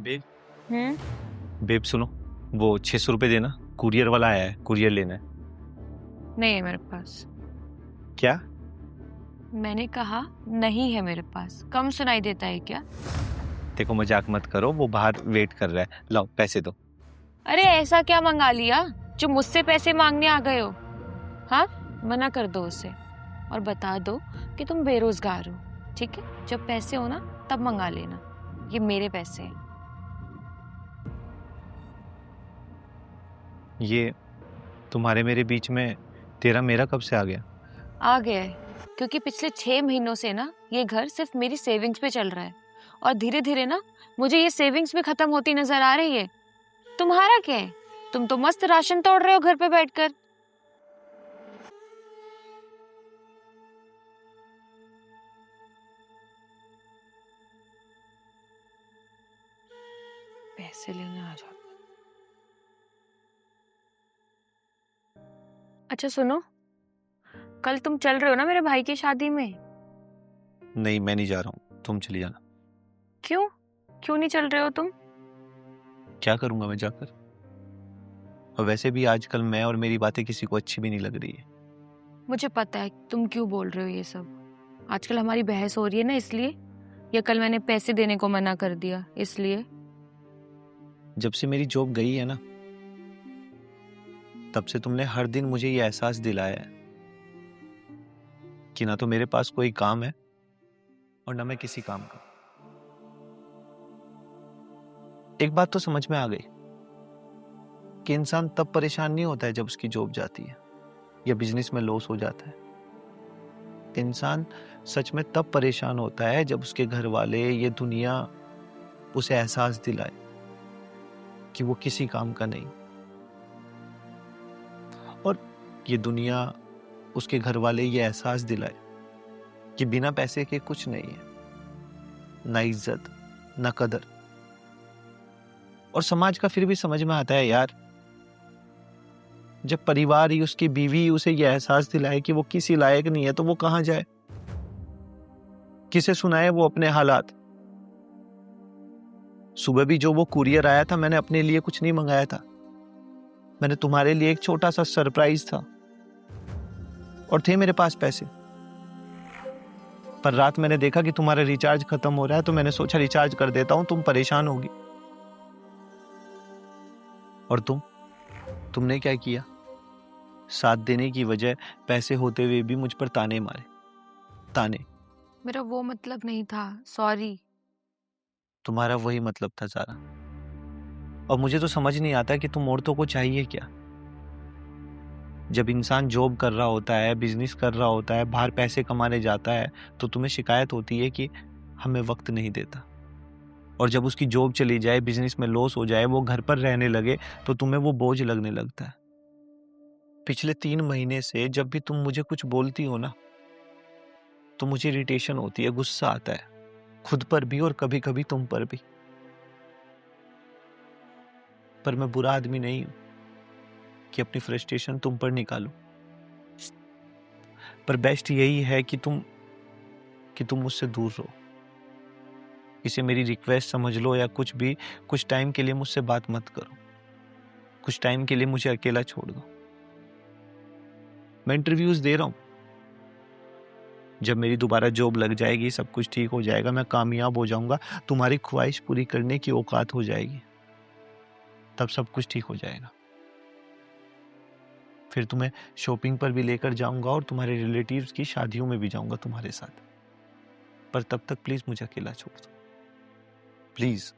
Babe. हम्म। Babe सुनो, वो 600 रुपये देना, कुरियर वाला आया है, कुरियर लेना है। नहीं है मेरे पास। क्या? मैंने कहा नहीं है मेरे पास। कम सुनाई देता है क्या? देखो मजाक मत करो, वो बाहर वेट कर रहा है, लाओ पैसे दो। अरे ऐसा क्या मंगा लिया जो मुझसे पैसे मांगने आ गए हो? हाँ, मना कर दो उसे और बता दो कि तुम बेरोजगार हो। ठीक है, जब पैसे हो ना तब मंगा लेना। ये मेरे पैसे हैं। ये तुम्हारे मेरे बीच में तेरा मेरा कब से आ गया? आ गया है क्योंकि पिछले 6 महीनों से ना ये घर सिर्फ मेरी सेविंग्स पे चल रहा है और धीरे धीरे ना मुझे ये सेविंग्स भी खत्म होती नजर आ रही है। तुम्हारा क्या है? तुम तो मस्त राशन तोड़ रहे हो घर पे बैठकर। पैसे लेने आ जाओ। अच्छा सुनो, कल तुम चल रहे हो ना मेरे भाई की शादी में? नहीं, मैं नहीं जा रहा हूँ, तुम चली जाना। क्यों? क्यों नहीं चल रहे हो तुम? क्या करूंगा मैं जाकर? और वैसे भी आजकल मैं और मेरी बातें किसी को अच्छी भी नहीं लग रही है। मुझे पता है तुम क्यों बोल रहे हो ये सब। आजकल हमारी बहस हो रही है ना इसलिए, या कल मैंने पैसे देने को मना कर दिया इसलिए? जब से मेरी जॉब गई है ना, तब से तुमने हर दिन मुझे ये एहसास दिलाया है कि ना तो मेरे पास कोई काम है और ना मैं किसी काम का। एक बात तो समझ में आ गई कि इंसान तब परेशान नहीं होता है जब उसकी जॉब जाती है या बिजनेस में लॉस हो जाता है। इंसान सच में तब परेशान होता है जब उसके घर वाले, ये दुनिया उसे एहसास दिलाए कि वो किसी काम का नहीं। और ये दुनिया, उसके घर वाले ये एहसास दिलाए कि बिना पैसे के कुछ नहीं है, ना इज्जत, ना कदर। और समाज का फिर भी समझ में आता है यार, जब परिवार ही, उसकी बीवी उसे ये एहसास दिलाए कि वो किसी लायक नहीं है, तो वो कहां जाए? किसे सुनाए वो अपने हालात? सुबह भी जो वो कुरियर आया था, मैंने अपने लिए कुछ नहीं मंगाया था, मैंने तुम्हारे लिए एक छोटा सा सरप्राइज था। और थे मेरे पास पैसे, पर रात मैंने देखा कि तुम्हारा रिचार्ज खत्म हो रहा है, तो मैंने सोचा रिचार्ज कर देता हूं, तुम परेशान होगी। और तुमने क्या किया? साथ देने की वजह पैसे होते हुए भी मुझ पर ताने मारे। ताने। मेरा वो मतलब नहीं था, सॉरी। तुम्हारा वही मतलब था सारा। और मुझे तो समझ नहीं आता कि तुम औरतों को चाहिए क्या। जब इंसान जॉब कर रहा होता है, बिजनेस कर रहा होता है, बाहर पैसे कमाने जाता है, तो तुम्हें शिकायत होती है कि हमें वक्त नहीं देता। और जब उसकी जॉब चली जाए, बिजनेस में लॉस हो जाए, वो घर पर रहने लगे, तो तुम्हें वो बोझ लगने लगता है। पिछले 3 महीने से जब भी तुम मुझे कुछ बोलती हो ना, तो मुझे इरिटेशन होती है, गुस्सा आता है, खुद पर भी और कभी कभी तुम पर भी। पर मैं बुरा आदमी नहीं हूं कि अपनी फ्रस्ट्रेशन तुम पर निकालूं। पर बेस्ट यही है कि तुम मुझसे दूर रहो। इसे मेरी रिक्वेस्ट समझ लो या कुछ भी, कुछ टाइम के लिए मुझसे बात मत करो, कुछ टाइम के लिए मुझे अकेला छोड़ दो। मैं इंटरव्यूज दे रहा हूं, जब मेरी दोबारा जॉब लग जाएगी, सब कुछ ठीक हो जाएगा, मैं कामयाब हो जाऊंगा, तुम्हारी ख्वाहिश पूरी करने की औकात हो जाएगी, तब सब कुछ ठीक हो जाएगा। फिर तुम्हें शॉपिंग पर भी लेकर जाऊंगा और तुम्हारे रिलेटिव्स की शादियों में भी जाऊंगा तुम्हारे साथ। पर तब तक प्लीज मुझे अकेला छोड़ दो, प्लीज।